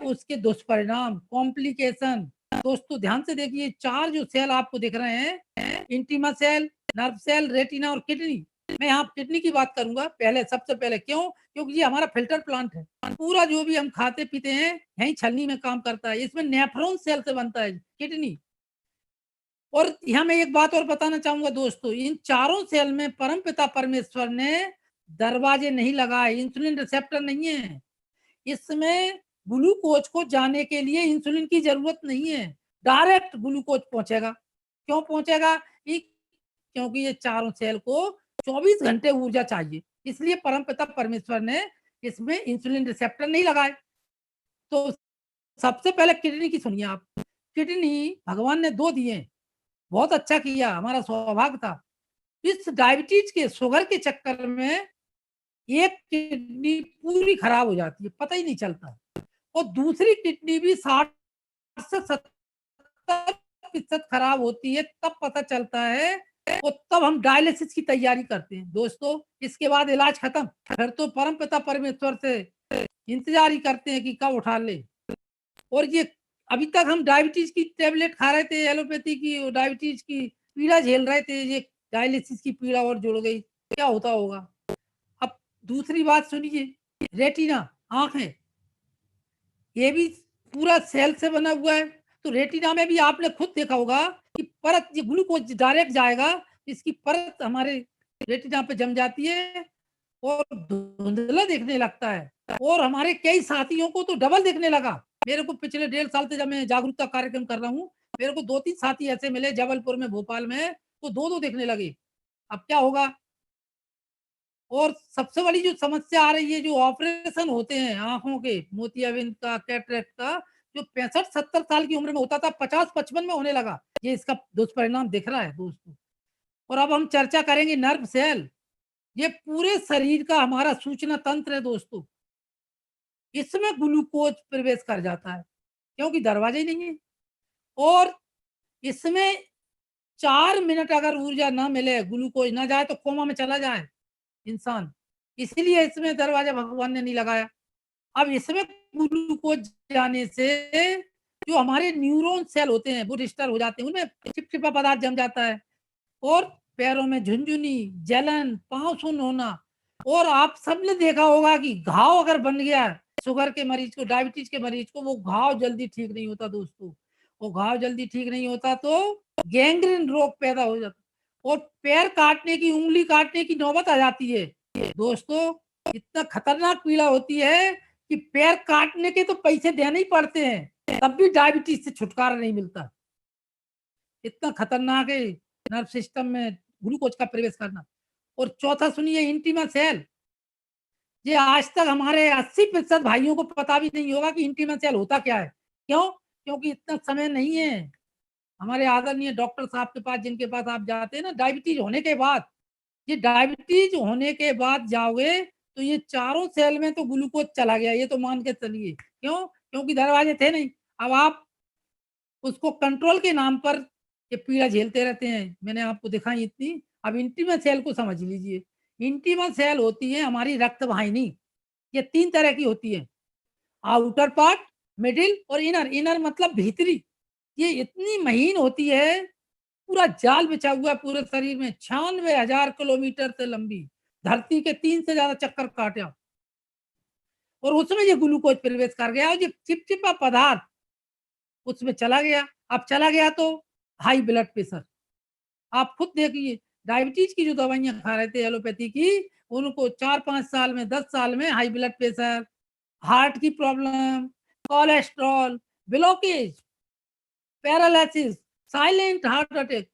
उसके दुष्परिणाम, कॉम्प्लिकेशन। दोस्तों ध्यान से देखिए, 4 जो सेल आपको दिख रहे हैं, intima cell, nerve cell, retina और किडनी। मैं यहाँ किडनी की बात करूंगा पहले, सबसे पहले। क्यों? क्योंकि ये हमारा फिल्टर प्लांट है। पूरा जो भी हम खाते पीते हैं यही छलनी में काम करता है। इसमें नेफ्रॉन सेल से बनता है किडनी। और यहाँ मैं एक बात और बताना चाहूंगा दोस्तों, इन चारों सेल में परमपिता परमेश्वर ने दरवाजे नहीं लगाए, इंसुलिन रिसेप्टर नहीं है। इसमें ग्लूकोज को जाने के लिए इंसुलिन की जरूरत नहीं है, डायरेक्ट ग्लूकोज पहुंचेगा। क्यों पहुंचेगा? क्योंकि ये चारों सेल को 24 घंटे ऊर्जा चाहिए, इसलिए परमपिता परमेश्वर ने इसमें इंसुलिन रिसेप्टर नहीं लगाए। तो सबसे पहले किडनी की सुनिए आप। किडनी भगवान ने 2 दिए, बहुत अच्छा किया, हमारा सौभाग्य था। इस डायबिटीज के, शुगर के चक्कर में एक किडनी पूरी खराब हो जाती है, पता ही नहीं चलता। और दूसरी किडनी भी 60 से 70% खराब होती है, तब पता चलता है। और तब हम डायलिसिस की तैयारी करते हैं दोस्तों। इसके बाद इलाज खत्म, फिर तो परमपिता परमेश्वर से इंतजार ही करते हैं कि कब उठा ले। और ये अभी तक हम डायबिटीज की टेबलेट खा रहे थे, एलोपैथी की, डायबिटीज की पीड़ा झेल रहे थे, ये डायलिसिस की पीड़ा और जुड़ गई, क्या होता होगा। अब दूसरी बात सुनिए, रेटिना, आंख है, ये भी पूरा सेल से बना हुआ है। तो रेटिना में भी आपने खुद देखा होगा कि परत, ये ग्लूकोज डायरेक्ट जाएगा, इसकी परत हमारे रेटिना पे जम जाती है और धुंधला दिखने लगता है। और हमारे कई साथियों को तो डबल दिखने लगा। मेरे को पिछले 1.5 साल से जब मैं जागरूकता कार्यक्रम कर रहा हूँ, मेरे को 2-3 साथी ऐसे मिले जबलपुर में, भोपाल में, तो 2-2 दिखने लगे। अब क्या होगा? और सबसे बड़ी जो समस्या आ रही है, जो ऑपरेशन होते हैं आंखों के, मोतियाबिंद का, कैटरेक्ट का, जो 65-70 साल की उम्र में होता था, 50-55 में होने लगा। ये इसका दुष्परिणाम दिख रहा है दोस्तों। और अब हम चर्चा करेंगे नर्व सेल। ये पूरे शरीर का हमारा सूचना तंत्र है दोस्तों। इसमें ग्लूकोज प्रवेश कर जाता है क्योंकि दरवाजे ही नहीं है। और इसमें 4 मिनट अगर ऊर्जा ना मिले, ग्लूकोज ना जाए, तो कोमा में चला जाए इंसान। इसीलिए इसमें दरवाजा भगवान ने नहीं लगाया। अब इसमें ग्लूकोज जाने से जो हमारे न्यूरॉन सेल होते हैं वो डिस्टर्ब हो जाते हैं, उनमें चिपचिपा पदार्थ जम जाता है। और पैरों में झुनझुनी, जलन, पांव सुन्न होना। और आप सबने देखा होगा कि घाव अगर बन गया, शुगर के मरीज को, डायबिटीज के मरीज को, वो घाव जल्दी ठीक नहीं होता दोस्तों। वो घाव जल्दी ठीक नहीं होता तो गैंग्रीन रोग पैदा हो जाता और पैर काटने की, उंगली काटने की नौबत आ जाती है दोस्तों। इतना खतरनाक पीड़ा होती है कि पैर काटने के तो पैसे देने ही पड़ते हैं, तब भी डायबिटीज से छुटकारा नहीं मिलता। इतना खतरनाक है नर्व सिस्टम में ग्लूकोज का प्रवेश करना। और चौथा सुनिए, इंटीमा सेल। ये आज तक हमारे 80% भाइयों को पता भी नहीं होगा कि इंटीमा सेल होता क्या है। क्यों? क्योंकि इतना समय नहीं है। हमारे आदरणीय डॉक्टर साहब के पास, जिनके पास आप जाते हैं ना डायबिटीज होने के बाद, ये डायबिटीज होने के बाद जाओगे तो ये चारों सेल में तो ग्लूकोज चला गया, ये तो मान के चलिए। क्यों? क्योंकि दरवाजे थे नहीं। अब आप उसको कंट्रोल के नाम पर ये पीड़ा झेलते रहते हैं। मैंने आपको दिखाई इतनी। अब इंटीमा सेल को समझ लीजिए। इंटीमा सेल होती है हमारी रक्त वाहिनी। ये 3 तरह की होती है, आउटर पार्ट, मिडिल और इनर। इनर मतलब भीतरी। ये इतनी महीन होती है, पूरा जाल बिछा हुआ है पूरे शरीर में, 96,000 किलोमीटर से लंबी, धरती के 3 से ज्यादा चक्कर काटा। और उसमें ये ग्लूकोज प्रवेश कर गया और ये चिपचिपा पदार्थ उसमें चला गया। अब चला गया तो हाई ब्लड प्रेशर। आप खुद देखिए, डायबिटीज की जो दवाइयां खा रहे थे एलोपैथी की, उनको 4-5 साल में, 10 साल में हाई ब्लड प्रेशर, हार्ट की problem, cholesterol, blockage, paralysis, silent heart attack.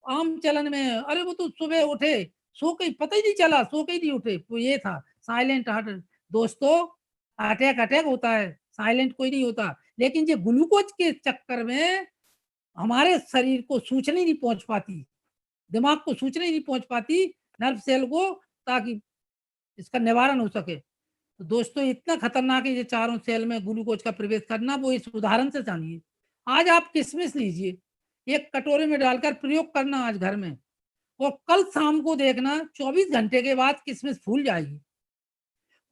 आम चलन में, अरे वो तो सुबह उठे, सो के पता ही नहीं चला, सो के ही नहीं उठे, तो ये था साइलेंट हार्ट। दोस्तों अटैक अटैक होता है, साइलेंट कोई नहीं होता। लेकिन ये ग्लूकोज के चक्कर में हमारे शरीर को सूचना ही नहीं पहुंच पाती, दिमाग को सूचना ही नहीं पहुंच पाती, नर्व सेल को, ताकि इसका निवारण हो सके। तो दोस्तों इतना खतरनाक है ये चारों सेल में ग्लूकोज का प्रवेश करना। वो इस उदाहरण से जानिए। आज आप किशमिश लीजिए, एक कटोरे में डालकर प्रयोग करना आज घर में, और कल शाम को देखना 24 घंटे के बाद किशमिश फूल जाएगी।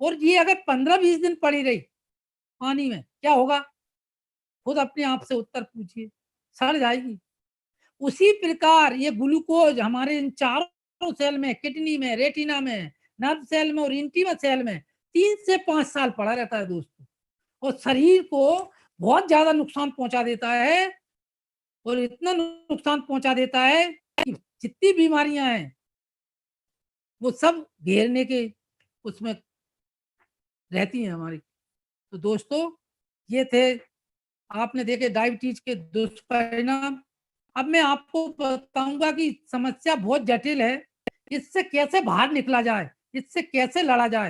और ये अगर 15-20 दिन पड़ी रही पानी में, क्या होगा? खुद अपने आप से उत्तर पूछिए, सड़ जाएगी। उसी प्रकार ये ग्लूकोज हमारे इन चारों सेल में, किडनी में, रेटिना में, नर्व सेल में और इंटीमा सेल में 3 से 5 साल पड़ा रहता है दोस्तों, और शरीर को बहुत ज़्यादा नुकसान पहुँचा देता है, और इतना नुकसान पहुँचा देता है कि जितनी बीमारियाँ हैं, वो सब घेरने के उसमें रहती हैं हमारी। तो दोस्तों, ये थे, आपने देखे डायबिटीज के दुष्परिणाम। अब मैं आपको बताऊंगा कि समस्या बहुत जटिल है, इससे कैसे बाहर निकला जाए, इससे कैसे लड़ा जाए।